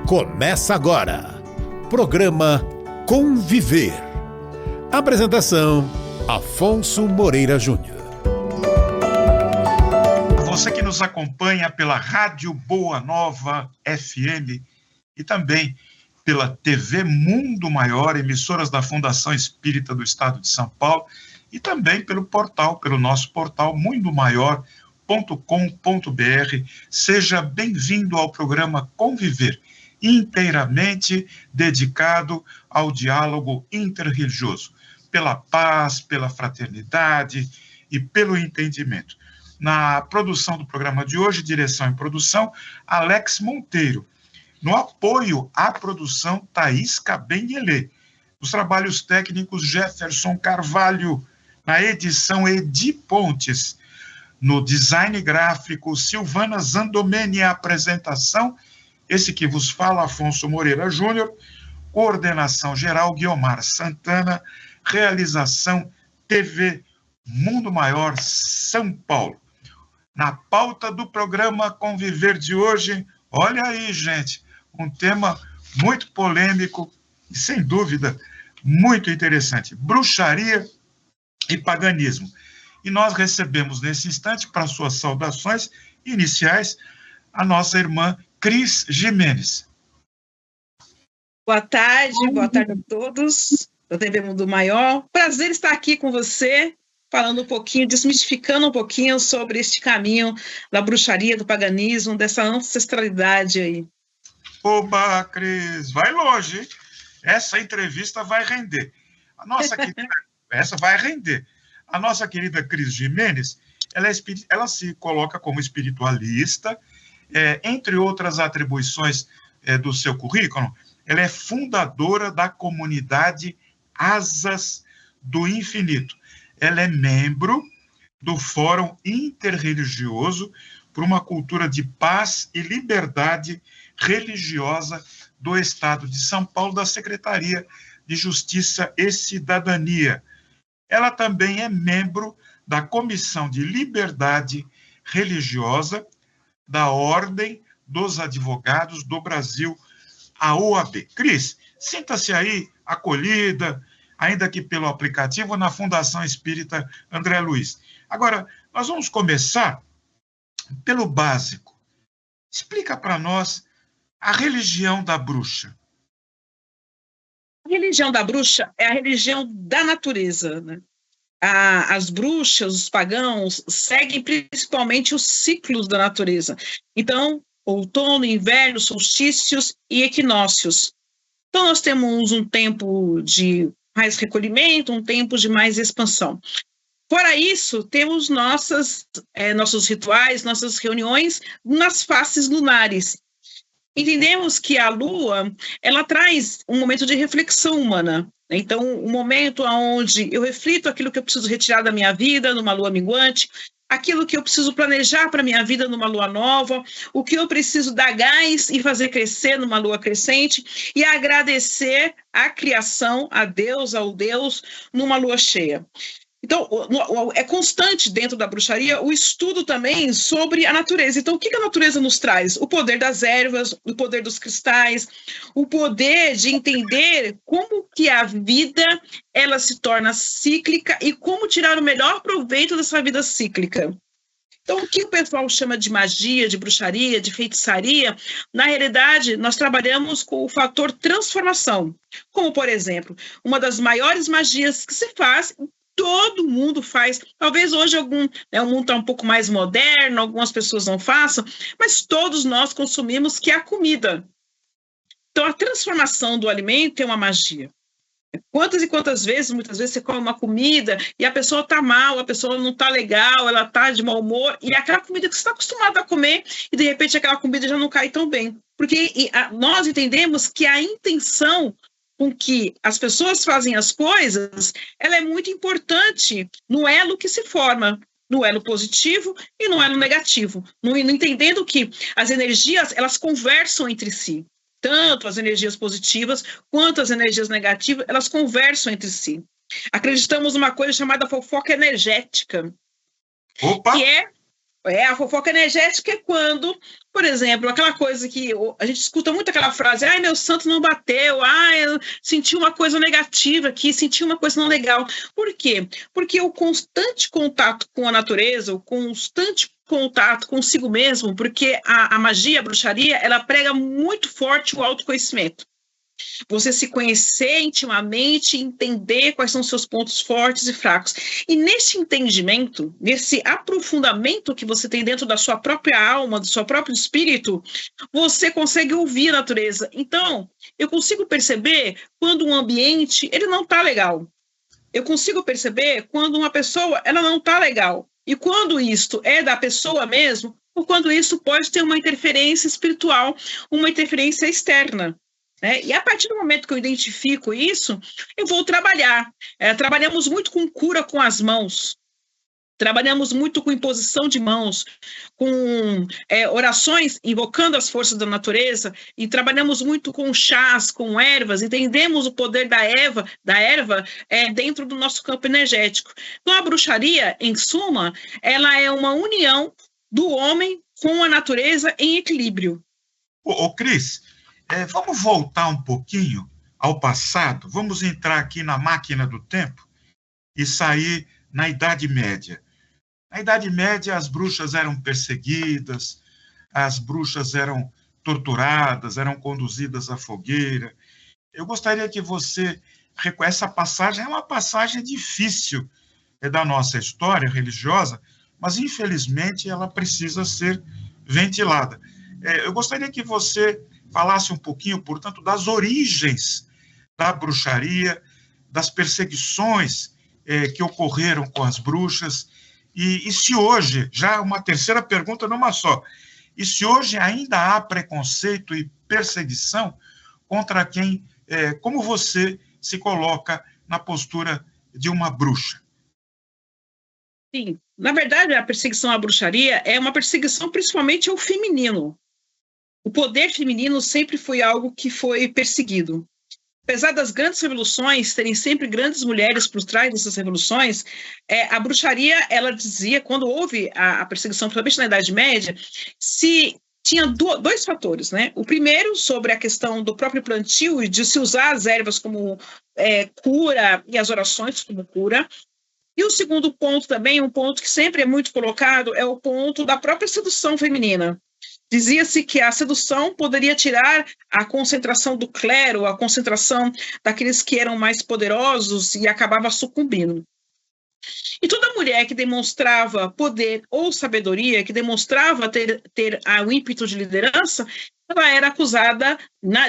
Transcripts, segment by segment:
Começa agora, programa Conviver. Apresentação, Afonso Moreira Júnior. Você que nos acompanha pela Rádio Boa Nova FM e também pela TV Mundo Maior, emissoras da Fundação Espírita do Estado de São Paulo, e também pelo nosso portal mundomaior.com.br. Seja bem-vindo ao programa Conviver, inteiramente dedicado ao diálogo interreligioso, pela paz, pela fraternidade e pelo entendimento. Na produção do programa de hoje, direção e produção, Alex Monteiro. No apoio à produção, Thaís Cabenguele. Nos trabalhos técnicos, Jefferson Carvalho. Na edição, Edi Pontes. No design gráfico, Silvana Zandomeni. A apresentação, esse que vos fala, Afonso Moreira Júnior. Coordenação geral, Guiomar Santana. Realização, TV Mundo Maior, São Paulo. Na pauta do programa Conviver de hoje, olha aí, gente, um tema muito polêmico e, sem dúvida, muito interessante: bruxaria e paganismo. E nós recebemos nesse instante, para suas saudações iniciais, a nossa irmã Cris Jimenez. Boa tarde a todos da TV Mundo Maior. Prazer estar aqui com você, falando um pouquinho, desmistificando um pouquinho sobre este caminho da bruxaria, do paganismo, dessa ancestralidade aí. Oba, Cris, vai longe, hein? Essa entrevista vai render. Essa vai render. A nossa querida Cris Jimenez, ela se coloca como espiritualista, entre outras atribuições do seu currículo, ela é fundadora da comunidade Asas do Infinito. Ela é membro do Fórum Interreligioso por uma Cultura de Paz e Liberdade Religiosa do Estado de São Paulo, da Secretaria de Justiça e Cidadania. Ela também é membro da Comissão de Liberdade Religiosa da Ordem dos Advogados do Brasil, a OAB. Cris, sinta-se aí acolhida, ainda que pelo aplicativo, na Fundação Espírita André Luiz. Agora, nós vamos começar pelo básico. Explica para nós a religião da bruxa. A religião da bruxa é a religião da natureza, né? As bruxas, os pagãos, seguem principalmente os ciclos da natureza. Então, outono, inverno, solstícios e equinócios. Então, nós temos um tempo de mais recolhimento, um tempo de mais expansão. Fora isso, temos nossos rituais, nossas reuniões nas faces lunares. Entendemos que a Lua, ela traz um momento de reflexão humana. Então, um momento onde eu reflito aquilo que eu preciso retirar da minha vida numa lua minguante, aquilo que eu preciso planejar para a minha vida numa lua nova, o que eu preciso dar gás e fazer crescer numa lua crescente, e agradecer a criação, a Deus, ao Deus, numa lua cheia. Então, é constante dentro da bruxaria o estudo também sobre a natureza. Então, o que a natureza nos traz? O poder das ervas, o poder dos cristais, o poder de entender como que a vida ela se torna cíclica e como tirar o melhor proveito dessa vida cíclica. Então, o que o pessoal chama de magia, de bruxaria, de feitiçaria, na realidade, nós trabalhamos com o fator transformação. Como, por exemplo, uma das maiores magias que se faz, todo mundo faz. Talvez hoje o mundo está um pouco mais moderno, algumas pessoas não façam, mas todos nós consumimos, que é a comida. Então, a transformação do alimento é uma magia. Quantas e quantas vezes, muitas vezes, você come uma comida e a pessoa está mal, a pessoa não está legal, ela está de mau humor, e aquela comida que você está acostumado a comer, e de repente aquela comida já não cai tão bem. Porque nós entendemos que a intenção com que as pessoas fazem as coisas, ela é muito importante no elo que se forma. no elo positivo e no elo negativo, não entendendo que as energias, elas conversam entre si. Tanto as energias positivas quanto as energias negativas, elas conversam entre si. Acreditamos numa coisa chamada fofoca energética. Opa! Que a fofoca energética é quando, por exemplo, aquela coisa que a gente escuta muito aquela frase, ai, meu santo não bateu, ai, eu senti uma coisa negativa aqui, senti uma coisa não legal. Por quê? Porque o constante contato com a natureza, o constante contato consigo mesmo, porque a magia, a bruxaria, ela prega muito forte o autoconhecimento. Você se conhecer intimamente, entender quais são seus pontos fortes e fracos. E nesse entendimento, nesse aprofundamento que você tem dentro da sua própria alma, do seu próprio espírito, você consegue ouvir a natureza. Então, eu consigo perceber quando um ambiente ele não está legal. Eu consigo perceber quando uma pessoa ela não está legal. E quando isto é da pessoa mesmo, ou quando isso pode ter uma interferência espiritual, uma interferência externa. E a partir do momento que eu identifico isso, eu vou trabalhar. Trabalhamos muito com cura com as mãos, trabalhamos muito com imposição de mãos, com orações invocando as forças da natureza, e trabalhamos muito com chás, com ervas, entendemos o poder da erva dentro do nosso campo energético. Então a bruxaria, em suma, ela é uma união do homem com a natureza em equilíbrio. Ô, Cris, vamos voltar um pouquinho ao passado, vamos entrar aqui na máquina do tempo e sair na Idade Média. Na Idade Média, as bruxas eram perseguidas, as bruxas eram torturadas, eram conduzidas à fogueira. Eu gostaria que você... Essa passagem é uma passagem difícil da nossa história religiosa, mas, infelizmente, ela precisa ser ventilada. Eu gostaria que você falasse um pouquinho, portanto, das origens da bruxaria, das perseguições que ocorreram com as bruxas, e se hoje, já uma terceira pergunta numa só, e se hoje ainda há preconceito e perseguição contra quem, como você se coloca na postura de uma bruxa? Sim, na verdade, a perseguição à bruxaria é uma perseguição principalmente ao feminino. O poder feminino sempre foi algo que foi perseguido. Apesar das grandes revoluções, terem sempre grandes mulheres por trás dessas revoluções, a bruxaria, ela dizia, quando houve a perseguição, principalmente na Idade Média, tinha dois fatores, né? O primeiro, sobre a questão do próprio plantio e de se usar as ervas como cura e as orações como cura. E o segundo ponto também, um ponto que sempre é muito colocado, é o ponto da própria sedução feminina. Dizia-se que a sedução poderia tirar a concentração do clero, a concentração daqueles que eram mais poderosos e acabava sucumbindo. E toda mulher que demonstrava poder ou sabedoria, que demonstrava ter o ímpeto de liderança, ela era acusada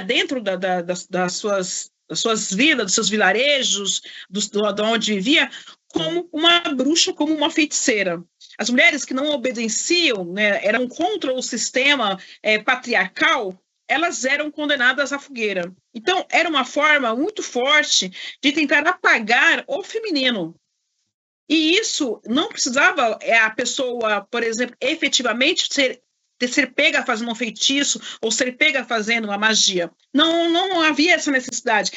dentro das suas vilas, dos seus vilarejos, de onde vivia, como uma bruxa, como uma feiticeira. As mulheres que não obedeciam, né, eram contra o sistema patriarcal, elas eram condenadas à fogueira. Então, era uma forma muito forte de tentar apagar o feminino. E isso não precisava a pessoa, por exemplo, efetivamente ser pega fazendo um feitiço ou ser pega fazendo uma magia. Não havia essa necessidade.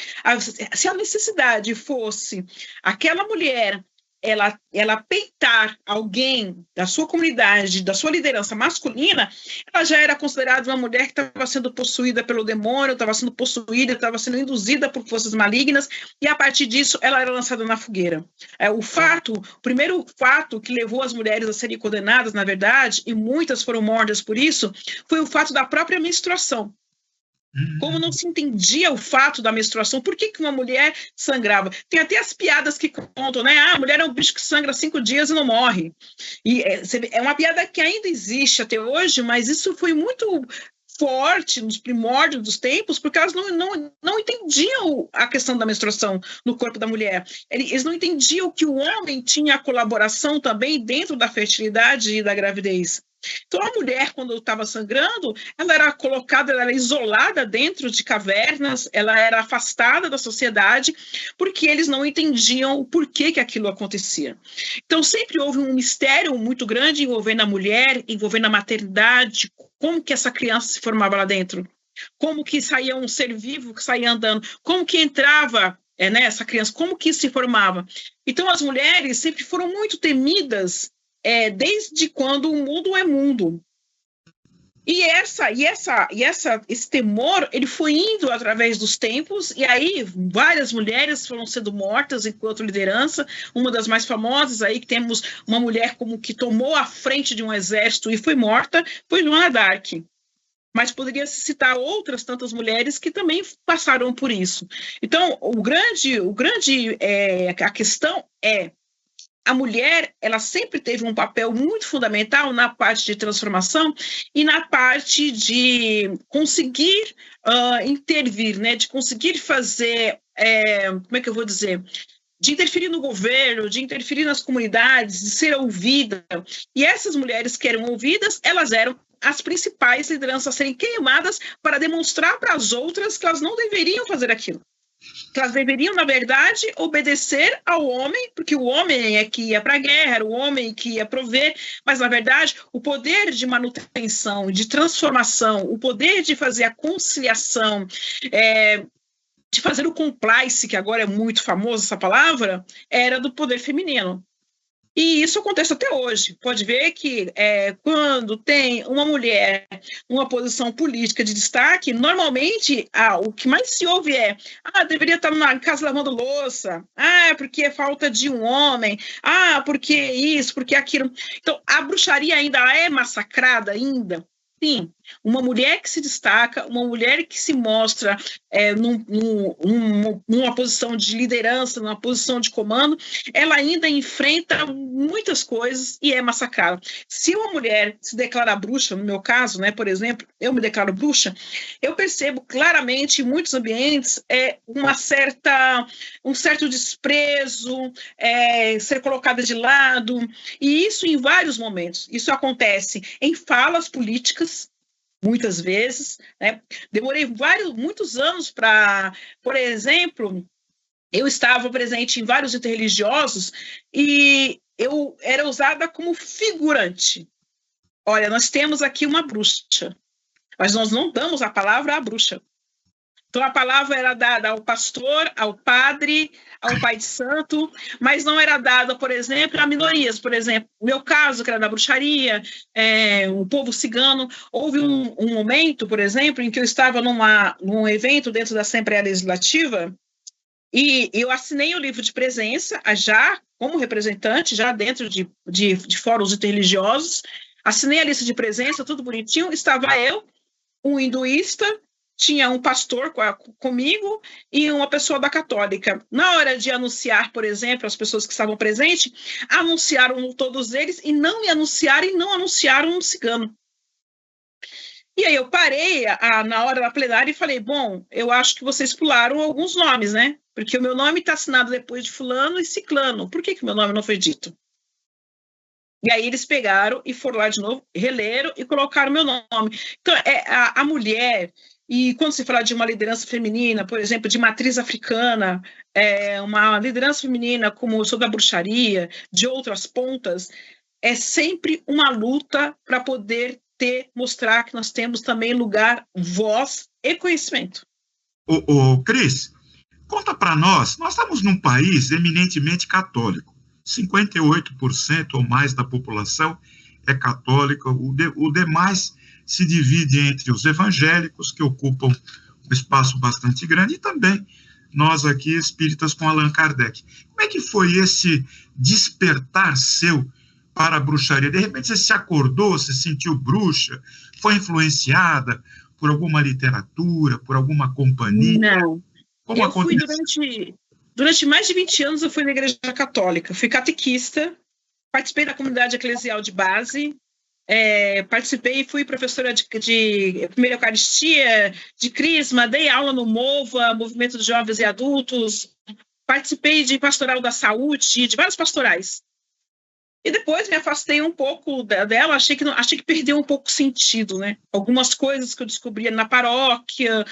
Se a necessidade fosse aquela mulher ela peitar alguém da sua comunidade, da sua liderança masculina, ela já era considerada uma mulher que estava sendo possuída pelo demônio, estava sendo possuída, estava sendo induzida por forças malignas, e a partir disso ela era lançada na fogueira. O primeiro fato que levou as mulheres a serem condenadas, na verdade, e muitas foram mortas por isso, foi o fato da própria menstruação. Como não se entendia o fato da menstruação, por que uma mulher sangrava? Tem até as piadas que contam, né? A mulher é um bicho que sangra 5 dias e não morre. E é uma piada que ainda existe até hoje, mas isso foi muito forte nos primórdios dos tempos, porque elas não entendiam a questão da menstruação no corpo da mulher. Eles não entendiam que o homem tinha a colaboração também dentro da fertilidade e da gravidez. Então, a mulher, quando estava sangrando, ela era colocada, ela era isolada dentro de cavernas, ela era afastada da sociedade, porque eles não entendiam o porquê que aquilo acontecia. Então, sempre houve um mistério muito grande envolvendo a mulher, envolvendo a maternidade, como que essa criança se formava lá dentro, como que saía um ser vivo que saía andando, como que entrava essa criança, como que se formava. Então, as mulheres sempre foram muito temidas, desde quando o mundo é mundo. E esse temor, ele foi indo através dos tempos, e aí várias mulheres foram sendo mortas enquanto liderança. Uma das mais famosas aí, que temos uma mulher como que tomou a frente de um exército e foi morta, foi Joana d'Arc. Mas poderia se citar outras tantas mulheres que também passaram por isso. Então, a questão é, a mulher, ela sempre teve um papel muito fundamental na parte de transformação e na parte de conseguir intervir, né, de conseguir fazer, como é que eu vou dizer, de interferir no governo, de interferir nas comunidades, de ser ouvida. E essas mulheres que eram ouvidas, elas eram as principais lideranças a serem queimadas para demonstrar para as outras que elas não deveriam fazer aquilo. Que elas deveriam, na verdade, obedecer ao homem, porque o homem é que ia para a guerra, era o homem que ia prover, mas, na verdade, o poder de manutenção, de transformação, o poder de fazer a conciliação, de fazer o compliance, que agora é muito famosa essa palavra, era do poder feminino. E isso acontece até hoje. Pode ver que quando tem uma mulher numa posição política de destaque, normalmente o que mais se ouve deveria estar na casa lavando louça, porque é falta de um homem, porque isso, porque aquilo. Então, a bruxaria ainda é massacrada ainda? Sim, uma mulher que se destaca, uma mulher que se mostra numa posição de liderança, numa posição de comando, ela ainda enfrenta muitas coisas e é massacrada. Se uma mulher se declara bruxa, no meu caso, né, por exemplo, eu me declaro bruxa, eu percebo claramente em muitos ambientes um certo desprezo, ser colocada de lado, e isso em vários momentos. Isso acontece em falas políticas, muitas vezes, né? Demorei muitos anos para, por exemplo, eu estava presente em vários interreligiosos e eu era usada como figurante. Olha, nós temos aqui uma bruxa, mas nós não damos a palavra à bruxa. Então, a palavra era dada ao pastor, ao padre, ao pai de santo, mas não era dada, por exemplo, a minorias. Por exemplo, no meu caso, que era da bruxaria, o povo cigano. Houve um momento, por exemplo, em que eu estava num evento dentro da Assembleia Legislativa e eu assinei o livro de presença, já como representante, já dentro de fóruns interreligiosos. Assinei a lista de presença, tudo bonitinho. Estava eu, um hinduísta, tinha um pastor comigo e uma pessoa da católica. Na hora de anunciar, por exemplo, as pessoas que estavam presentes, anunciaram todos eles e não me anunciaram e não anunciaram um cigano. E aí eu parei na hora da plenária e falei, bom, eu acho que vocês pularam alguns nomes, né? Porque o meu nome está assinado depois de fulano e ciclano. Por que o meu nome não foi dito? E aí eles pegaram e foram lá de novo, releram e colocaram meu nome. Então, a mulher... E quando se fala de uma liderança feminina, por exemplo, de matriz africana, uma liderança feminina como eu sou da bruxaria, de outras pontas, é sempre uma luta para poder mostrar que nós temos também lugar, voz e conhecimento. Cris, conta para nós estamos num país eminentemente católico, 58% ou mais da população é católica, o demais se divide entre os evangélicos, que ocupam um espaço bastante grande, e também nós aqui, espíritas, com Allan Kardec. Como é que foi esse despertar seu para a bruxaria? De repente você se acordou, se sentiu bruxa, foi influenciada por alguma literatura, por alguma companhia? Não. Eu fui durante mais de 20 anos, eu fui na igreja católica, fui catequista, participei da comunidade eclesial de base, participei, fui professora de primeira Eucaristia, de Crisma, dei aula no MOVA, Movimento de Jovens e Adultos, participei de Pastoral da Saúde, de vários pastorais. E depois me afastei um pouco dela, achei que perdeu um pouco o sentido, né? Algumas coisas que eu descobria na paróquia,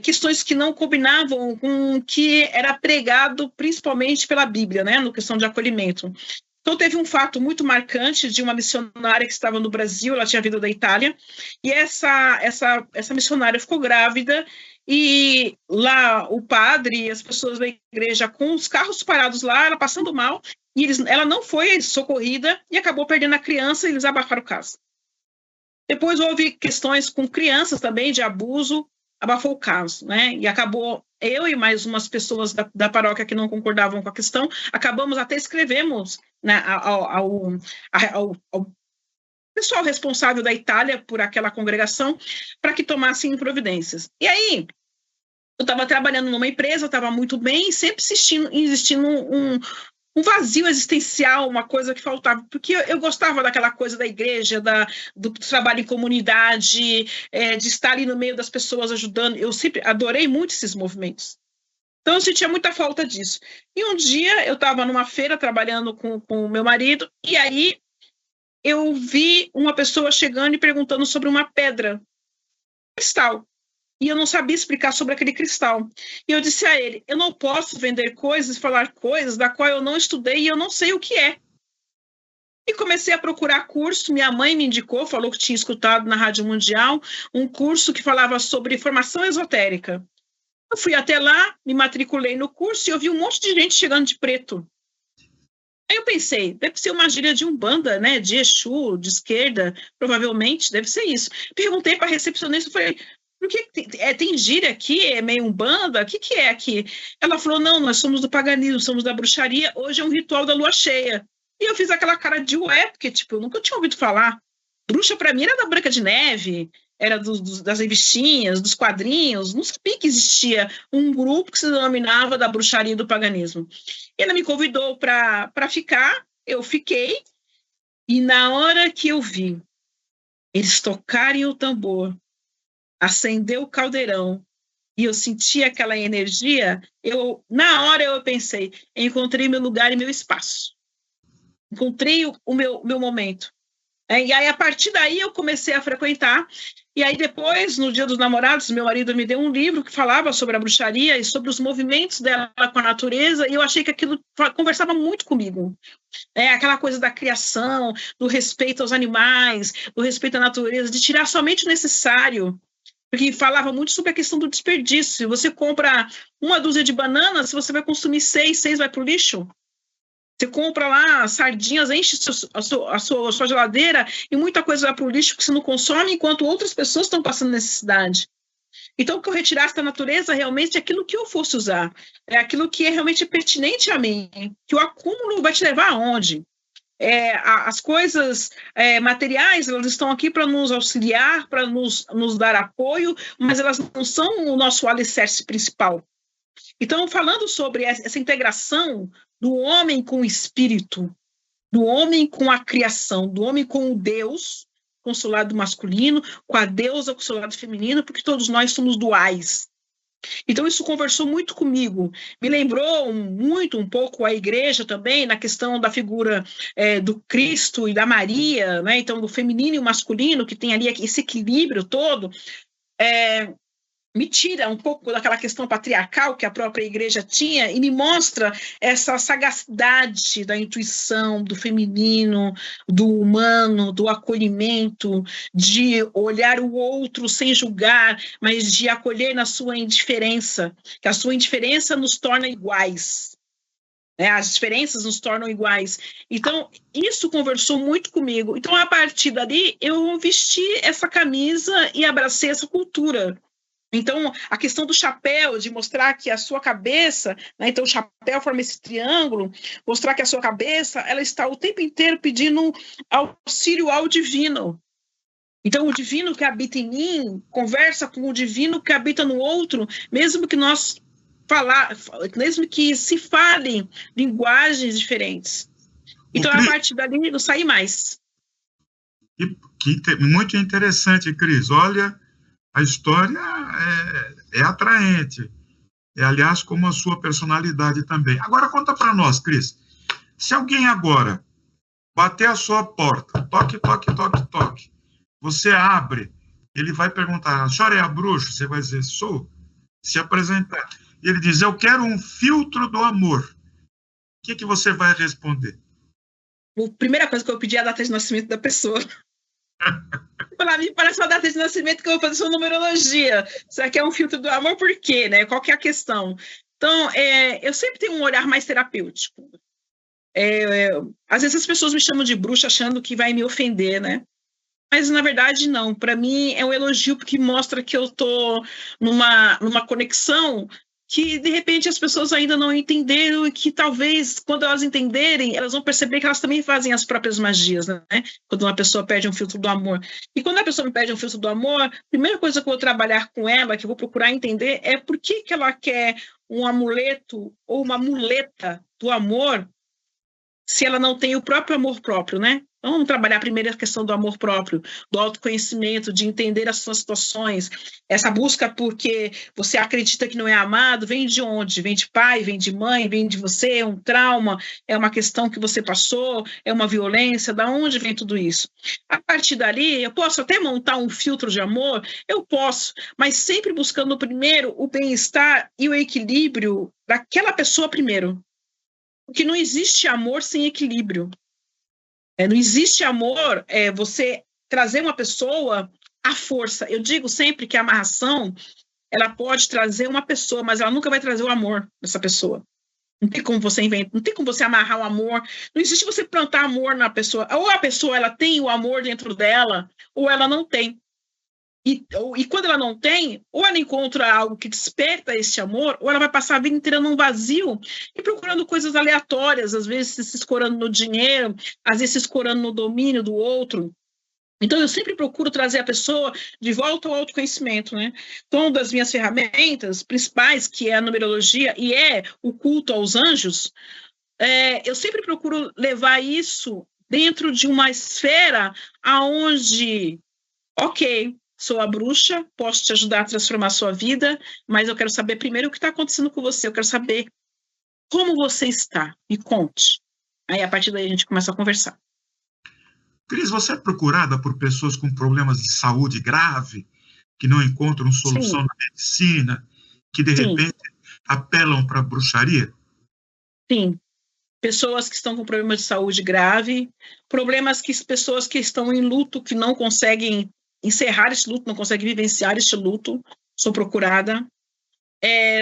questões que não combinavam com o que era pregado principalmente pela Bíblia, né? No questão de acolhimento. Então, teve um fato muito marcante de uma missionária que estava no Brasil, ela tinha vindo da Itália, e essa missionária ficou grávida, e lá o padre e as pessoas da igreja com os carros parados lá, ela passando mal, e ela não foi socorrida e acabou perdendo a criança, e eles abafaram o caso. Depois houve questões com crianças também de abuso, abafou o caso, né? E acabou, eu e mais umas pessoas da paróquia que não concordavam com a questão, acabamos até escrevemos, né, ao pessoal responsável da Itália por aquela congregação para que tomassem providências. E aí, eu estava trabalhando numa empresa, eu estava muito bem, sempre existindo um vazio existencial, uma coisa que faltava, porque eu gostava daquela coisa da igreja, do trabalho em comunidade, de estar ali no meio das pessoas ajudando. Eu sempre adorei muito esses movimentos. Então, eu sentia muita falta disso. E um dia, eu estava numa feira trabalhando com o meu marido, e aí eu vi uma pessoa chegando e perguntando sobre uma pedra, cristal. E eu não sabia explicar sobre aquele cristal. E eu disse a ele, eu não posso vender coisas e falar coisas da qual eu não estudei e eu não sei o que é. E comecei a procurar curso, minha mãe me indicou, falou que tinha escutado na Rádio Mundial, um curso que falava sobre formação esotérica. Eu fui até lá, me matriculei no curso e eu vi um monte de gente chegando de preto. Aí eu pensei, deve ser uma gíria de Umbanda, né, de Exu, de esquerda, provavelmente, deve ser isso. Perguntei para a recepcionista, falei, por que tem gíria aqui? É meio Umbanda? O que é aqui? Ela falou, não, nós somos do paganismo, somos da bruxaria, hoje é um ritual da lua cheia. E eu fiz aquela cara de ué, porque tipo, eu nunca tinha ouvido falar. Bruxa para mim era da Branca de Neve, era das revistinhas, dos quadrinhos, não sabia que existia um grupo que se denominava da bruxaria e do paganismo. E ela me convidou para ficar, eu fiquei, e na hora que eu vi eles tocarem o tambor, acendeu o caldeirão e eu senti aquela energia, na hora eu pensei, encontrei meu lugar e meu espaço. Encontrei o meu momento. E aí, a partir daí, eu comecei a frequentar. E aí, depois, no Dia dos Namorados, meu marido me deu um livro que falava sobre a bruxaria e sobre os movimentos dela com a natureza, e eu achei que aquilo conversava muito comigo. Aquela coisa da criação, do respeito aos animais, do respeito à natureza, de tirar somente o necessário. Porque falava muito sobre a questão do desperdício. Se você compra uma dúzia de bananas, você vai consumir 6 vai para o lixo. Você compra lá sardinhas, enche a sua geladeira e muita coisa vai para o lixo que você não consome, enquanto outras pessoas estão passando necessidade. Então, que eu retirasse da natureza realmente é aquilo que eu fosse usar. É aquilo que é realmente pertinente a mim. Que o acúmulo vai te levar aonde? As coisas materiais, elas estão aqui para nos auxiliar, para nos dar apoio, mas elas não são o nosso alicerce principal. Então, falando sobre essa integração do homem com o espírito, do homem com a criação, do homem com o Deus, com o seu lado masculino, com a deusa, com o seu lado feminino, porque todos nós somos duais. Então, isso conversou muito comigo. Me lembrou muito, um pouco, a igreja também, na questão da figura do Cristo e da Maria, né? Então, do feminino e o masculino, que tem ali esse equilíbrio todo, me tira um pouco daquela questão patriarcal que a própria igreja tinha e me mostra essa sagacidade da intuição, do feminino, do humano, do acolhimento, de olhar o outro sem julgar, mas de acolher na sua indiferença, que a sua indiferença nos torna iguais. As diferenças nos tornam iguais. Então, isso conversou muito comigo. Então, a partir dali, eu vesti essa camisa e abracei essa cultura. Então, a questão do chapéu, de mostrar que a sua cabeça, né, então o chapéu forma esse triângulo, mostrar que a sua cabeça, ela está o tempo inteiro pedindo auxílio ao divino. Então, o divino que habita em mim conversa com o divino que habita no outro, mesmo que se falem linguagens diferentes. Então, a partir dali, não saí mais. Muito interessante, Cris. Olha, a história é atraente. Aliás, como a sua personalidade também. Agora, conta para nós, Cris. Se alguém agora bater a sua porta, toque, toque, toque, toque, você abre, ele vai perguntar, a senhora é a bruxa? Você vai dizer, sou. Se apresentar. E ele diz, eu quero um filtro do amor. O que você vai responder? A primeira coisa que eu pedi é a data de nascimento da pessoa. Para mim, parece uma data de nascimento que eu vou fazer sua numerologia. Será que é um filtro do amor? Por quê? Né? Qual que é a questão? Então, eu sempre tenho um olhar mais terapêutico. Às vezes as pessoas me chamam de bruxa achando que vai me ofender, né? Mas, na verdade, não. Para mim, é um elogio porque mostra que eu estou numa conexão que, de repente, as pessoas ainda não entenderam e que, talvez, quando elas entenderem, elas vão perceber que elas também fazem as próprias magias, né? Quando uma pessoa pede um filtro do amor. E quando a pessoa me pede um filtro do amor, a primeira coisa que eu vou trabalhar com ela, que eu vou procurar entender, é por que ela quer um amuleto ou uma muleta do amor se ela não tem o próprio amor próprio, né? Então, vamos trabalhar primeiro a questão do amor próprio, do autoconhecimento, de entender as suas situações. Essa busca porque você acredita que não é amado, vem de onde? Vem de pai, vem de mãe, vem de você, é um trauma, é uma questão que você passou, é uma violência, da onde vem tudo isso? A partir dali, eu posso até montar um filtro de amor? Eu posso, mas sempre buscando primeiro o bem-estar e o equilíbrio daquela pessoa primeiro. Porque não existe amor sem equilíbrio. Não existe amor, você trazer uma pessoa à força. Eu digo sempre que a amarração, ela pode trazer uma pessoa, mas ela nunca vai trazer o amor dessa pessoa. Não tem como você inventar, não tem como você amarrar o amor. Não existe você plantar amor na pessoa. Ou a pessoa ela tem o amor dentro dela, ou ela não tem. E quando ela não tem, ou ela encontra algo que desperta esse amor, ou ela vai passar a vida inteira num vazio e procurando coisas aleatórias, às vezes se escorando no dinheiro, às vezes se escorando no domínio do outro. Então, eu sempre procuro trazer a pessoa de volta ao autoconhecimento, né? Então, uma das minhas ferramentas principais, que é a numerologia e é o culto aos anjos, eu sempre procuro levar isso dentro de uma esfera aonde, ok, sou a bruxa, posso te ajudar a transformar a sua vida, mas eu quero saber primeiro o que está acontecendo com você, eu quero saber como você está, me conte. Aí, a partir daí, a gente começa a conversar. Cris, você é procurada por pessoas com problemas de saúde grave, que não encontram solução na medicina, que, de repente, apelam para a bruxaria? Sim. Pessoas que estão com problemas de saúde grave, pessoas que estão em luto, que não conseguem encerrar esse luto, não conseguem vivenciar esse luto, sou procurada.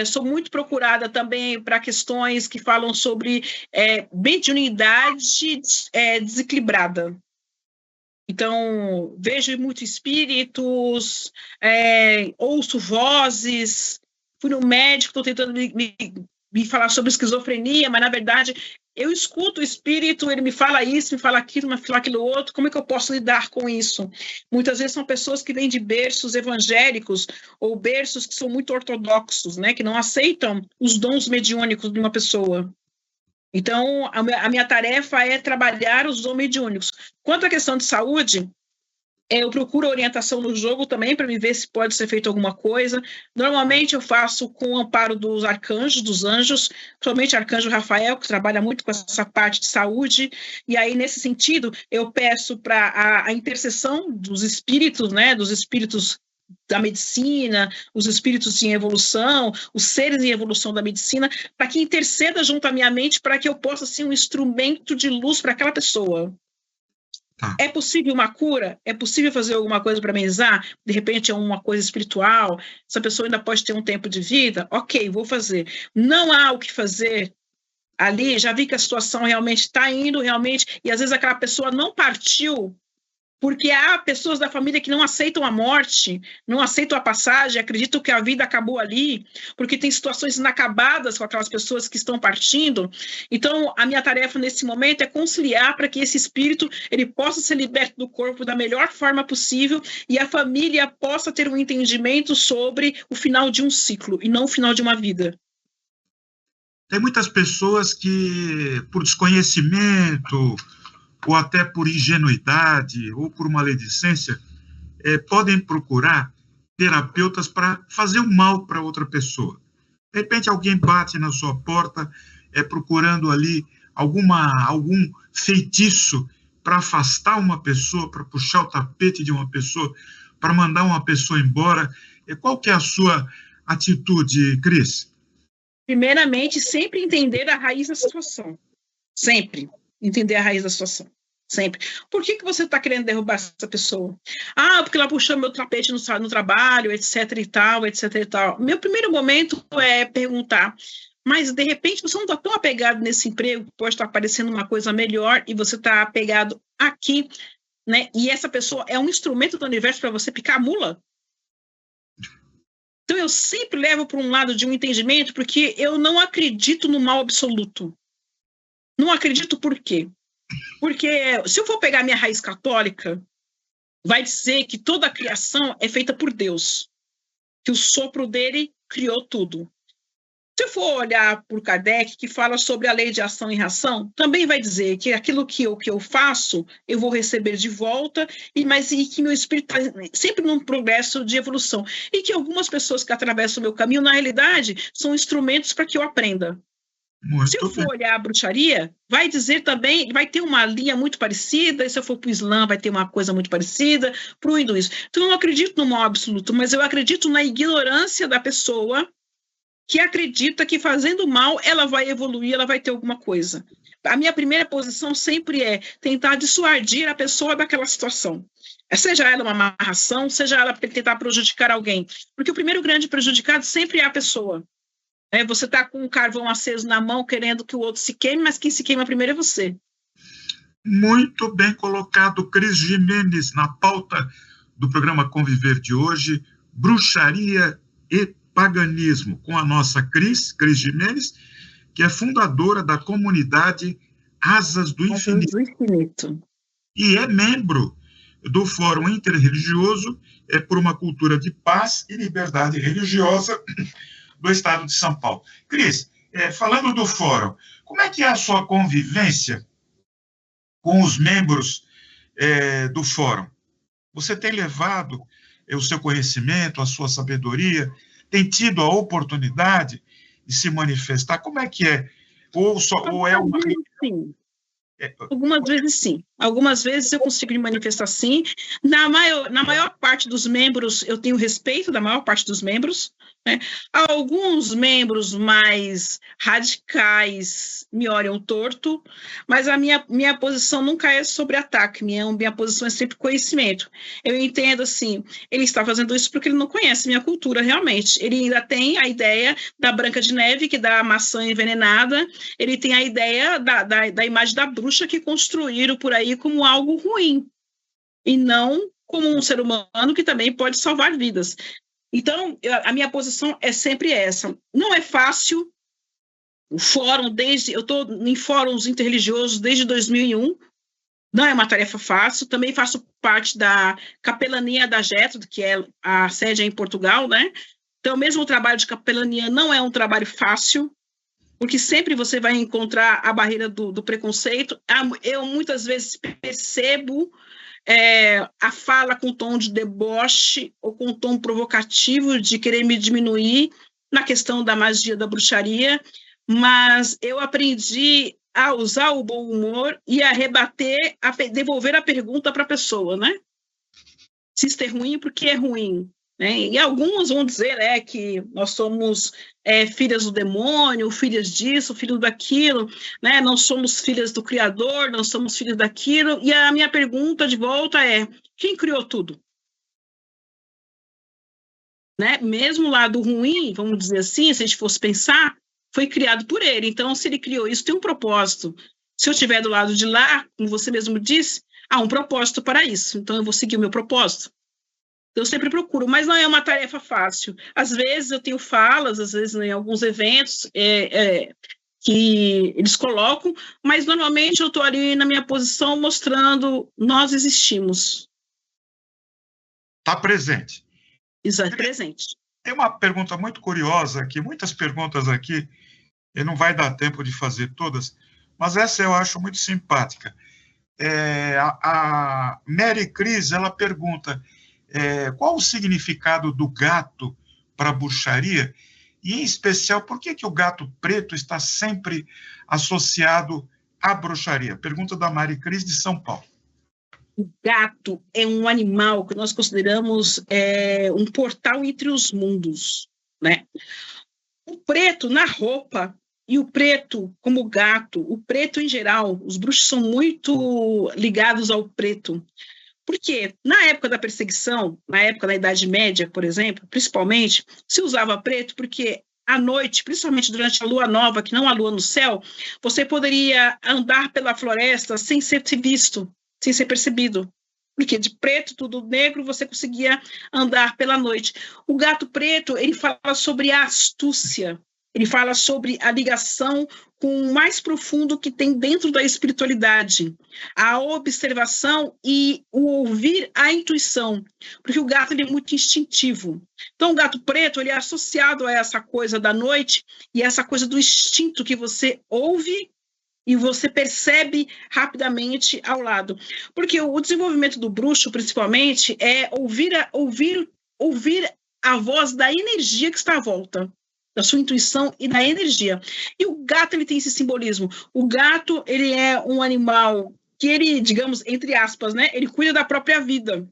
Sou muito procurada também para questões que falam sobre mediunidade desequilibrada. Então, vejo muitos espíritos, ouço vozes, fui no médico, estou tentando me falar sobre esquizofrenia, mas, na verdade, eu escuto o espírito, ele me fala isso, me fala aquilo, me fala aquilo outro, como é que eu posso lidar com isso? Muitas vezes são pessoas que vêm de berços evangélicos ou berços que são muito ortodoxos, né, que não aceitam os dons mediúnicos de uma pessoa. Então, a minha tarefa é trabalhar os dons mediúnicos. Quanto à questão de saúde, eu procuro orientação no jogo também para me ver se pode ser feito alguma coisa. Normalmente eu faço com o amparo dos arcanjos, dos anjos, principalmente o arcanjo Rafael, que trabalha muito com essa parte de saúde. E aí, nesse sentido, eu peço para a intercessão dos espíritos, né, dos espíritos da medicina, os espíritos em evolução, os seres em evolução da medicina, para que interceda junto à minha mente para que eu possa ser um instrumento de luz para aquela pessoa. É possível uma cura? É possível fazer alguma coisa para amenizar? De repente é uma coisa espiritual? Essa pessoa ainda pode ter um tempo de vida? Ok, vou fazer. Não há o que fazer ali, já vi que a situação realmente está indo, realmente, e às vezes aquela pessoa não partiu, porque há pessoas da família que não aceitam a morte, não aceitam a passagem, acreditam que a vida acabou ali, porque tem situações inacabadas com aquelas pessoas que estão partindo. Então, a minha tarefa nesse momento é conciliar para que esse espírito ele possa ser liberto do corpo da melhor forma possível e a família possa ter um entendimento sobre o final de um ciclo e não o final de uma vida. Tem muitas pessoas que, por desconhecimento, ou até por ingenuidade, ou por maledicência, podem procurar terapeutas para fazer o mal para outra pessoa. De repente, alguém bate na sua porta, procurando ali algum feitiço para afastar uma pessoa, para puxar o tapete de uma pessoa, para mandar uma pessoa embora. Qual que é a sua atitude, Cris? Primeiramente, sempre entender a raiz da situação. Sempre entender a raiz da situação. Sempre. Por que você está querendo derrubar essa pessoa? Porque ela puxou meu tapete no trabalho, etc e tal, etc e tal. Meu primeiro momento é perguntar, mas de repente você não está tão apegado nesse emprego, pode estar aparecendo uma coisa melhor e você está apegado aqui, né? E essa pessoa é um instrumento do universo para você picar a mula? Então eu sempre levo para um lado de um entendimento, porque eu não acredito no mal absoluto. Não acredito por quê? Porque se eu for pegar minha raiz católica, vai dizer que toda a criação é feita por Deus, que o sopro dele criou tudo. Se eu for olhar por Kardec, que fala sobre a lei de ação e reação, também vai dizer que aquilo que eu faço, eu vou receber de volta, mas que meu espírito está sempre num progresso de evolução. E que algumas pessoas que atravessam o meu caminho, na realidade, são instrumentos para que eu aprenda. Se eu for olhar a bruxaria, vai dizer também, vai ter uma linha muito parecida, e se eu for para o Islã, vai ter uma coisa muito parecida, para o hinduísmo. Então, eu não acredito no mal absoluto, mas eu acredito na ignorância da pessoa que acredita que fazendo mal, ela vai evoluir, ela vai ter alguma coisa. A minha primeira posição sempre é tentar dissuadir a pessoa daquela situação. Seja ela uma amarração, seja ela tentar prejudicar alguém. Porque o primeiro grande prejudicado sempre é a pessoa. Você está com um carvão aceso na mão, querendo que o outro se queime, mas quem se queima primeiro é você. Muito bem colocado, Cris Gimenez, na pauta do programa Conviver de hoje, bruxaria e paganismo, com a nossa Cris Gimenez, que é fundadora da comunidade Asas do Infinito. E é membro do Fórum Interreligioso por uma Cultura de Paz e Liberdade Religiosa do Estado de São Paulo. Cris, falando do Fórum, como é que é a sua convivência com os membros do Fórum? Você tem levado o seu conhecimento, a sua sabedoria, tem tido a oportunidade de se manifestar? Como é que é? Ou é uma... Sim. Algumas vezes sim. Algumas vezes eu consigo me manifestar sim. Na maior parte dos membros, eu tenho respeito da maior parte dos membros, né? Alguns membros mais radicais me olham torto, mas a minha posição nunca é sobre ataque, minha posição é sempre conhecimento. Eu entendo assim, ele está fazendo isso porque ele não conhece minha cultura realmente. Ele ainda tem a ideia da Branca de Neve, que dá a maçã envenenada, ele tem a ideia da imagem da bruxa que construíram por aí como algo ruim, e não como um ser humano que também pode salvar vidas. Então, a minha posição é sempre essa. Não é fácil. O fórum, eu estou em fóruns interreligiosos desde 2001, não é uma tarefa fácil. Também faço parte da capelania da Getro, que é a sede em Portugal, né? Então, mesmo o trabalho de capelania não é um trabalho fácil, porque sempre você vai encontrar a barreira do preconceito. Eu, muitas vezes, percebo a fala com tom de deboche ou com tom provocativo de querer me diminuir na questão da magia, da bruxaria, mas eu aprendi a usar o bom humor e a rebater, a devolver a pergunta para a pessoa, né? Se isso é ruim, por que é ruim? Né? E alguns vão dizer que nós somos filhas do demônio, filhas disso, filhos daquilo, né? Não somos filhas do Criador, não somos filhos daquilo. E a minha pergunta de volta é: quem criou tudo? Né? Mesmo o lado ruim, vamos dizer assim, se a gente fosse pensar, foi criado por ele. Então, se ele criou isso, tem um propósito. Se eu estiver do lado de lá, como você mesmo disse, há um propósito para isso. Então, eu vou seguir o meu propósito. Eu sempre procuro, mas não é uma tarefa fácil. Às vezes eu tenho falas, às vezes em alguns eventos que eles colocam, mas normalmente eu estou ali na minha posição mostrando nós existimos. Está presente. Exato, presente. Tem uma pergunta muito curiosa aqui, muitas perguntas aqui, e não vai dar tempo de fazer todas, mas essa eu acho muito simpática. A Mary Cris, ela pergunta qual o significado do gato para a bruxaria, e, em especial, por que o gato preto está sempre associado à bruxaria? Pergunta da Mary Cris, de São Paulo. O gato é um animal que nós consideramos um portal entre os mundos, né? O preto na roupa e o preto como gato, o preto em geral, os bruxos são muito ligados ao preto. Porque na época da perseguição, na época da Idade Média, por exemplo, principalmente, se usava preto porque à noite, principalmente durante a lua nova, que não há lua no céu, você poderia andar pela floresta sem ser visto, sem ser percebido. Porque de preto, tudo negro, você conseguia andar pela noite. O gato preto, ele fala sobre a astúcia, ele fala sobre a ligação com o mais profundo que tem dentro da espiritualidade, a observação e o ouvir a intuição, porque o gato ele é muito instintivo. Então, o gato preto ele é associado a essa coisa da noite e essa coisa do instinto que você ouve e você percebe rapidamente ao lado. Porque o desenvolvimento do bruxo, principalmente, é ouvir a voz da energia que está à volta, da sua intuição e da energia. E o gato, ele tem esse simbolismo. O gato, ele é um animal que ele, digamos, entre aspas, né, ele cuida da própria vida.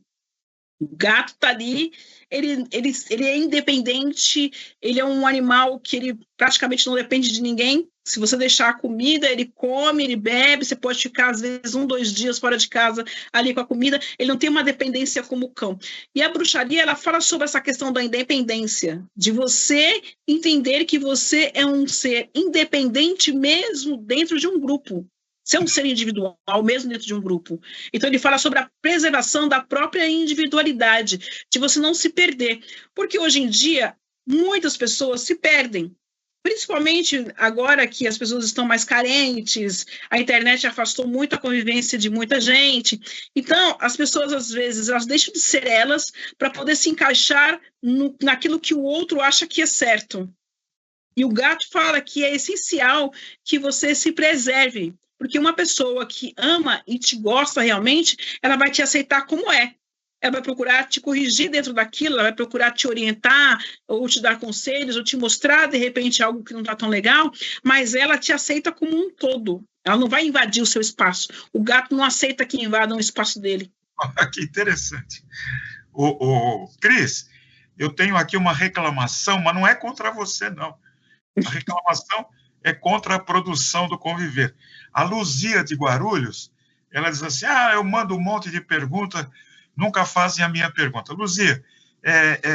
O gato está ali, ele é independente, ele é um animal que ele praticamente não depende de ninguém. Se você deixar a comida, ele come, ele bebe, você pode ficar, às vezes, 1, 2 dias fora de casa ali com a comida, ele não tem uma dependência como o cão. E a bruxaria, ela fala sobre essa questão da independência, de você entender que você é um ser independente mesmo dentro de um grupo. Você é um ser individual, mesmo dentro de um grupo. Então, ele fala sobre a preservação da própria individualidade, de você não se perder. Porque, hoje em dia, muitas pessoas se perdem. Principalmente agora que as pessoas estão mais carentes, a internet afastou muito a convivência de muita gente. Então, as pessoas, às vezes, elas deixam de ser elas para poder se encaixar naquilo que o outro acha que é certo. E o gato fala que é essencial que você se preserve, porque uma pessoa que ama e te gosta realmente, ela vai te aceitar como é. Ela vai procurar te corrigir dentro daquilo, ela vai procurar te orientar, ou te dar conselhos, ou te mostrar, de repente, algo que não está tão legal, mas ela te aceita como um todo. Ela não vai invadir o seu espaço. O gato não aceita que invadam o espaço dele. Que interessante. Cris, eu tenho aqui uma reclamação, mas não é contra você, não. A reclamação é contra a produção do Conviver. A Luzia de Guarulhos, ela diz assim, eu mando um monte de perguntas, nunca fazem a minha pergunta. Luzia,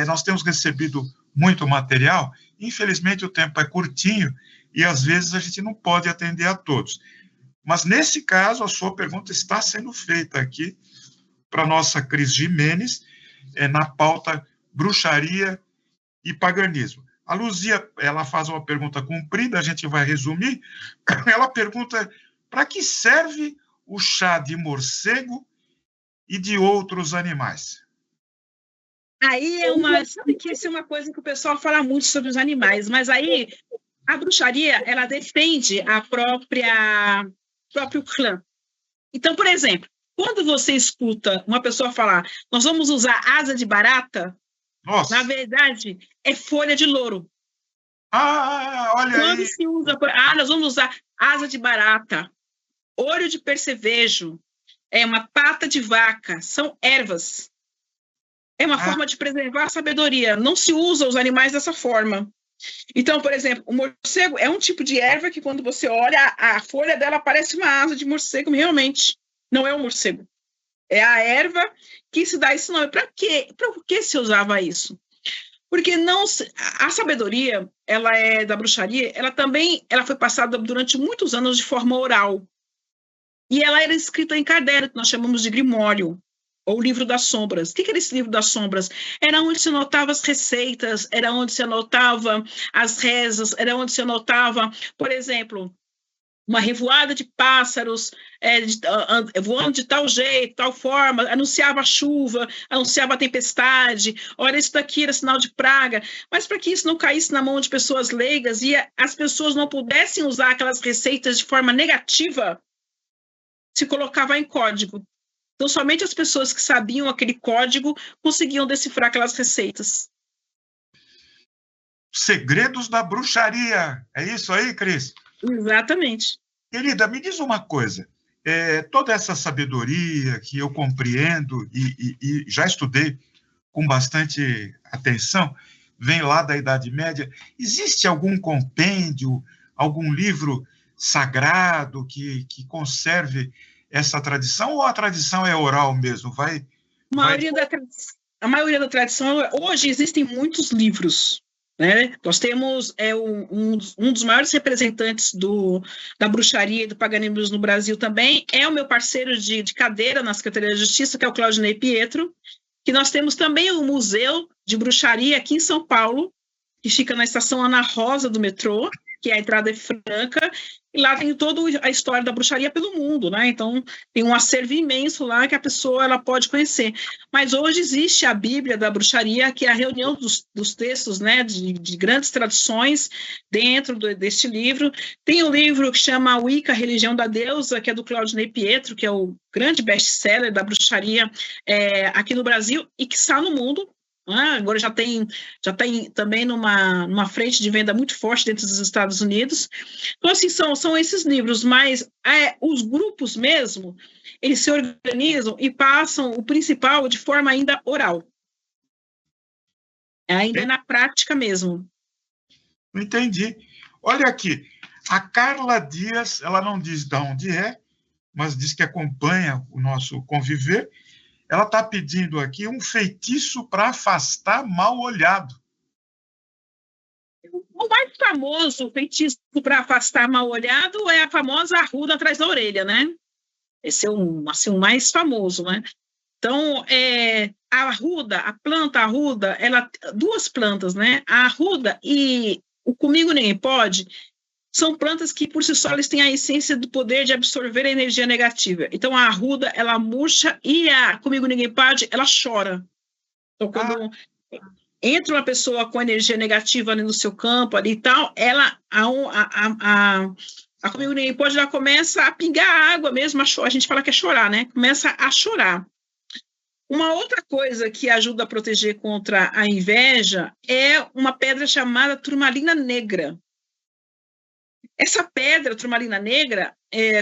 nós temos recebido muito material, infelizmente o tempo é curtinho e às vezes a gente não pode atender a todos. Mas nesse caso, a sua pergunta está sendo feita aqui para a nossa Cris Jimenez, na pauta bruxaria e paganismo. A Luzia, ela faz uma pergunta comprida, a gente vai resumir. Ela pergunta, para que serve o chá de morcego e de outros animais? Aí sabe que isso é uma coisa que o pessoal fala muito sobre os animais, mas aí a bruxaria, ela defende a próprio clã. Então, por exemplo, quando você escuta uma pessoa falar, nós vamos usar asa de barata, nossa, na verdade, é folha de louro. Olha quando aí. Se usa, nós vamos usar asa de barata, olho de percevejo, uma pata de vaca, são ervas. É uma forma de preservar a sabedoria. Não se usa os animais dessa forma. Então, por exemplo, o morcego é um tipo de erva que quando você olha, a folha dela parece uma asa de morcego, realmente. Não é um morcego. É a erva que se dá esse nome. Para quê? Para que se usava isso? Porque a sabedoria, ela é da bruxaria, ela foi passada durante muitos anos de forma oral. E ela era escrita em caderno, que nós chamamos de grimório, ou livro das sombras. O que era esse livro das sombras? Era onde se anotava as receitas, era onde se anotava as rezas, era onde se anotava, por exemplo, uma revoada de pássaros voando de tal jeito, tal forma, anunciava a chuva, anunciava a tempestade, olha, isso daqui era sinal de praga, mas para que isso não caísse na mão de pessoas leigas e as pessoas não pudessem usar aquelas receitas de forma negativa, se colocava em código. Então, somente as pessoas que sabiam aquele código conseguiam decifrar aquelas receitas. Segredos da bruxaria. É isso aí, Cris? Exatamente. Querida, me diz uma coisa. Toda essa sabedoria que eu compreendo e já estudei com bastante atenção, vem lá da Idade Média. Existe algum compêndio, algum livro sagrado que conserve essa tradição, ou a tradição é oral mesmo? A maioria da tradição, hoje existem muitos livros, né? Nós temos um dos maiores representantes da bruxaria e do paganismo no Brasil também, é o meu parceiro de cadeira na Secretaria de Justiça, que é o Claudinei Pietro, que nós temos também o Museu de Bruxaria aqui em São Paulo, que fica na estação Ana Rosa do metrô, que a entrada é franca, e lá tem toda a história da bruxaria pelo mundo, né? Então, tem um acervo imenso lá que a pessoa ela pode conhecer. Mas hoje existe a Bíblia da Bruxaria, que é a reunião dos textos, né, de grandes tradições dentro deste livro. Tem um livro que chama Wicca, Religião da Deusa, que é do Claudinei Pietro, que é o grande best-seller da bruxaria aqui no Brasil e que está no mundo. Agora já tem também numa frente de venda muito forte dentro dos Estados Unidos. Então, assim, são esses livros, mas os grupos mesmo, eles se organizam e passam o principal de forma ainda oral. Ainda na prática mesmo. Não entendi. Olha aqui, a Carla Dias, ela não diz de onde é, mas diz que acompanha o nosso conviver. Ela está pedindo aqui um feitiço para afastar mal-olhado. O mais famoso feitiço para afastar mal-olhado é a famosa arruda atrás da orelha, né? Esse é o mais famoso, né? Então, a arruda, a planta arruda, duas plantas, né? A arruda e o comigo ninguém pode, são plantas que, por si só, eles têm a essência do poder de absorver a energia negativa. Então, a arruda, ela murcha e a comigo ninguém pode, ela chora. Então, quando entra uma pessoa com energia negativa ali no seu campo ali e tal, a comigo ninguém pode, ela começa a pingar água mesmo, a gente fala que é chorar, né? Começa a chorar. Uma outra coisa que ajuda a proteger contra a inveja é uma pedra chamada turmalina negra. Essa pedra, turmalina negra,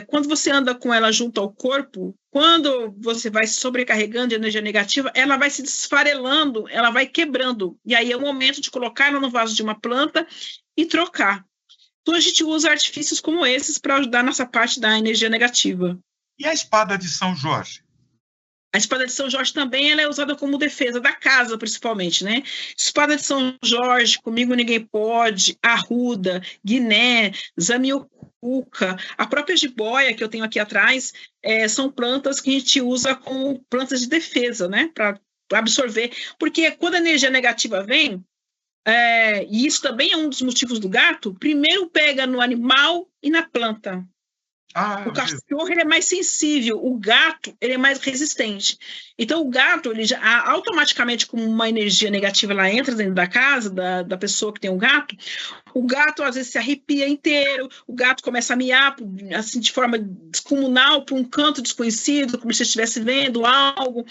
quando você anda com ela junto ao corpo, quando você vai se sobrecarregando de energia negativa, ela vai se desfarelando, ela vai quebrando. E aí é o momento de colocar ela no vaso de uma planta e trocar. Então a gente usa artifícios como esses para ajudar nessa parte da energia negativa. E a espada de São Jorge? A espada de São Jorge também ela é usada como defesa da casa, principalmente, né? Espada de São Jorge, comigo ninguém pode, arruda, guiné, zamioculca, a própria jiboia que eu tenho aqui atrás, são plantas que a gente usa como plantas de defesa, né? Para absorver. Porque quando a energia negativa vem, e isso também é um dos motivos do gato, primeiro pega no animal e na planta. O cachorro ele é mais sensível, o gato ele é mais resistente. Então o gato, ele já automaticamente, como uma energia negativa ela entra dentro da casa da pessoa que tem o gato às vezes se arrepia inteiro, o gato começa a miar assim, de forma descomunal para um canto desconhecido, como se estivesse vendo algo.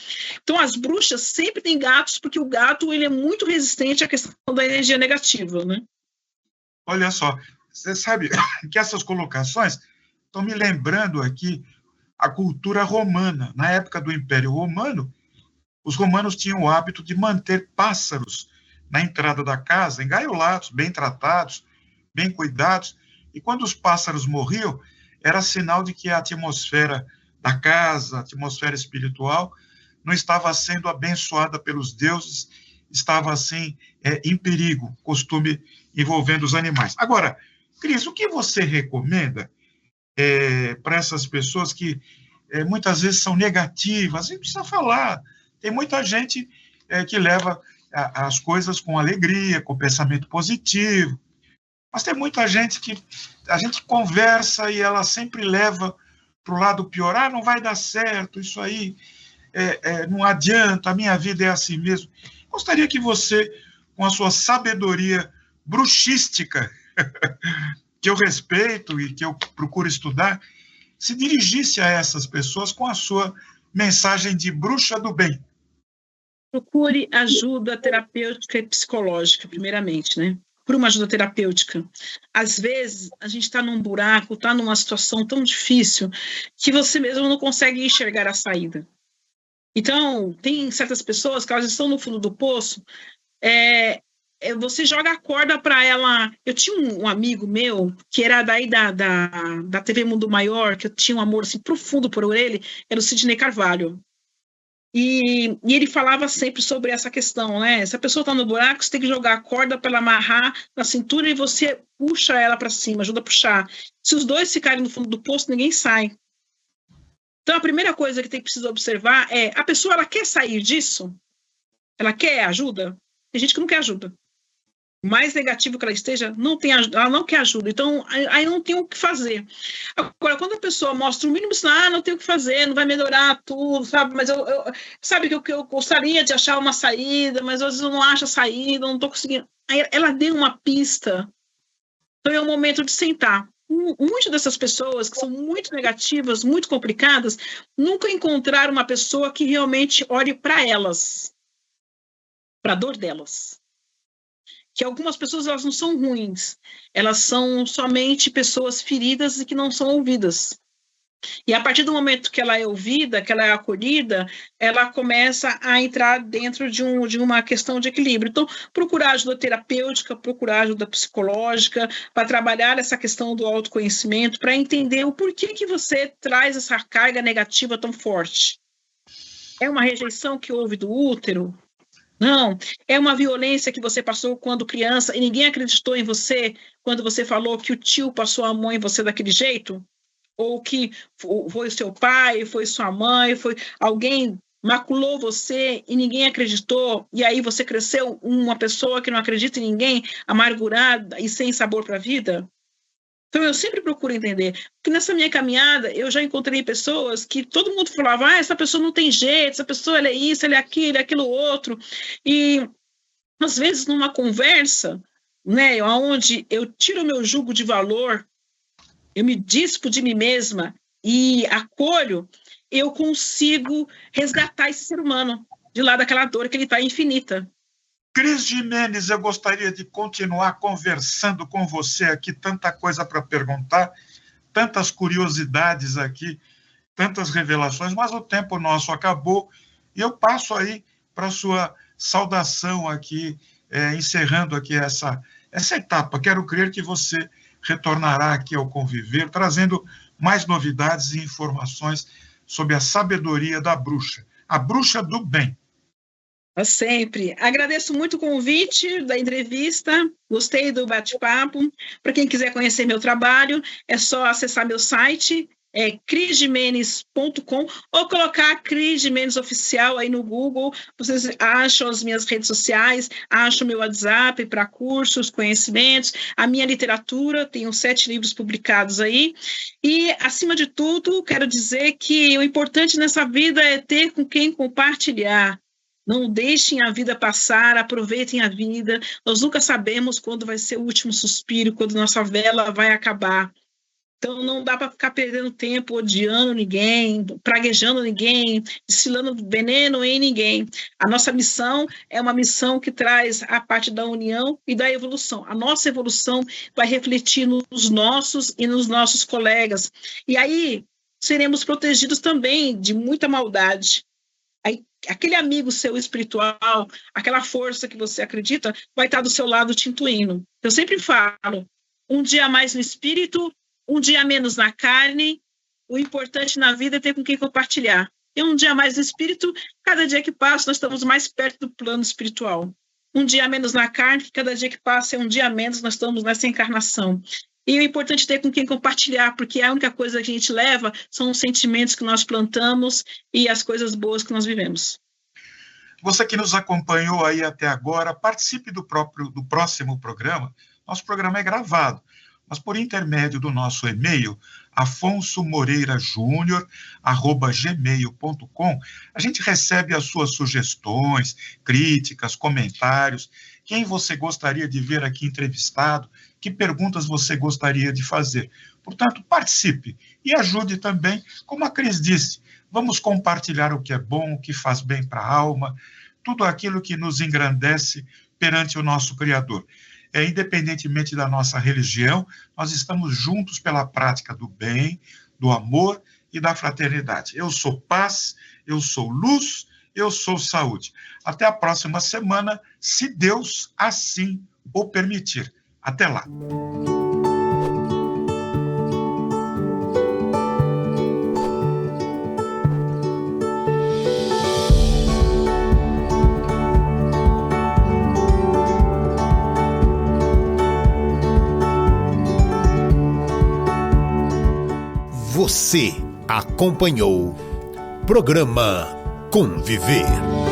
Então as bruxas sempre têm gatos, porque o gato ele é muito resistente à questão da energia negativa, né? Olha só, você sabe que essas colocações estão me lembrando aqui a cultura romana. Na época do Império Romano, os romanos tinham o hábito de manter pássaros na entrada da casa, engaiolados, bem tratados, bem cuidados, e quando os pássaros morriam, era sinal de que a atmosfera da casa, a atmosfera espiritual, não estava sendo abençoada pelos deuses, estava, assim, em perigo, costume envolvendo os animais. Agora, Cris, o que você recomenda para essas pessoas que muitas vezes são negativas? A gente precisa falar. Tem muita gente que leva as coisas com alegria, com pensamento positivo, mas tem muita gente que a gente conversa e ela sempre leva para o lado pior. Não vai dar certo, isso aí não adianta, a minha vida é assim mesmo. Gostaria que você, com a sua sabedoria bruxística, que eu respeito e que eu procuro estudar, se dirigisse a essas pessoas com a sua mensagem de bruxa do bem? Procure ajuda terapêutica e psicológica, primeiramente, né? Por uma ajuda terapêutica. Às vezes, a gente está num buraco, está numa situação tão difícil que você mesmo não consegue enxergar a saída. Então, tem certas pessoas que elas estão no fundo do poço, você joga a corda para ela. Eu tinha um amigo meu, que era daí da TV Mundo Maior, que eu tinha um amor assim, profundo por ele, era o Sidney Carvalho. E ele falava sempre sobre essa questão, né? Se a pessoa está no buraco, você tem que jogar a corda para ela amarrar na cintura e você puxa ela para cima, ajuda a puxar. Se os dois ficarem no fundo do poço, ninguém sai. Então, a primeira coisa que precisa observar é, a pessoa, ela quer sair disso? Ela quer ajuda? Tem gente que não quer ajuda. O mais negativo que ela esteja, ela não quer ajuda. Então, aí não tem o que fazer. Agora, quando a pessoa mostra o mínimo sinal, não tem o que fazer, não vai melhorar tudo, sabe? Mas sabe que eu gostaria de achar uma saída, mas às vezes eu não acho a saída, não estou conseguindo. Aí ela deu uma pista. Então, é o momento de sentar. Muitas dessas pessoas que são muito negativas, muito complicadas, nunca encontraram uma pessoa que realmente olhe para elas, para a dor delas. Que algumas pessoas, elas não são ruins, elas são somente pessoas feridas e que não são ouvidas. E a partir do momento que ela é ouvida, que ela é acolhida, ela começa a entrar dentro de uma questão de equilíbrio. Então, procurar ajuda terapêutica, procurar ajuda psicológica, para trabalhar essa questão do autoconhecimento, para entender o porquê que você traz essa carga negativa tão forte. É uma rejeição que houve do útero? Não, é uma violência que você passou quando criança e ninguém acreditou em você quando você falou que o tio passou a mão em você daquele jeito? Ou que foi seu pai, foi sua mãe, foi alguém maculou você e ninguém acreditou, e aí você cresceu uma pessoa que não acredita em ninguém, amargurada e sem sabor para a vida? Então, eu sempre procuro entender, porque nessa minha caminhada, eu já encontrei pessoas que todo mundo falava, essa pessoa não tem jeito, essa pessoa ela é isso, ela é aquilo outro, e às vezes numa conversa, né, onde eu tiro o meu jugo de valor, eu me dispo de mim mesma e acolho, eu consigo resgatar esse ser humano de lá daquela dor que ele está infinita. Cris Gimenez, eu gostaria de continuar conversando com você aqui, tanta coisa para perguntar, tantas curiosidades aqui, tantas revelações, mas o tempo nosso acabou e eu passo aí para a sua saudação aqui, encerrando aqui essa etapa. Quero crer que você retornará aqui ao Conviver, trazendo mais novidades e informações sobre a sabedoria da bruxa, a bruxa do bem. Sempre. Agradeço muito o convite da entrevista, gostei do bate-papo. Para quem quiser conhecer meu trabalho, é só acessar meu site, crisgimenez.com, ou colocar Cris Gimenez Oficial aí no Google. Vocês acham as minhas redes sociais, acham meu WhatsApp para cursos, conhecimentos, a minha literatura, tenho 7 livros publicados aí. E, acima de tudo, quero dizer que o importante nessa vida é ter com quem compartilhar. Não deixem a vida passar, aproveitem a vida. Nós nunca sabemos quando vai ser o último suspiro, quando nossa vela vai acabar. Então, não dá para ficar perdendo tempo, odiando ninguém, praguejando ninguém, destilando veneno em ninguém. A nossa missão é uma missão que traz a parte da união e da evolução. A nossa evolução vai refletir nos nossos e nos nossos colegas. E aí, seremos protegidos também de muita maldade. Aí, aquele amigo seu espiritual, aquela força que você acredita, vai estar do seu lado te intuindo. Eu sempre falo, um dia a mais no espírito, um dia a menos na carne, o importante na vida é ter com quem compartilhar. E um dia a mais no espírito, cada dia que passa, nós estamos mais perto do plano espiritual. Um dia a menos na carne, cada dia que passa é um dia a menos, nós estamos nessa encarnação. E o importante é ter com quem compartilhar, porque a única coisa que a gente leva são os sentimentos que nós plantamos e as coisas boas que nós vivemos. Você que nos acompanhou aí até agora, participe do próximo programa. Nosso programa é gravado, mas por intermédio do nosso e-mail, afonsomoreirajunior@gmail.com. A gente recebe as suas sugestões, críticas, comentários. Quem você gostaria de ver aqui entrevistado? Que perguntas você gostaria de fazer? Portanto, participe e ajude também, como a Cris disse, vamos compartilhar o que é bom, o que faz bem para a alma, tudo aquilo que nos engrandece perante o nosso Criador. Independentemente da nossa religião, nós estamos juntos pela prática do bem, do amor e da fraternidade. Eu sou paz, eu sou luz, eu sou saúde. Até a próxima semana, se Deus assim o permitir. Até lá. Você acompanhou Programa Conviver.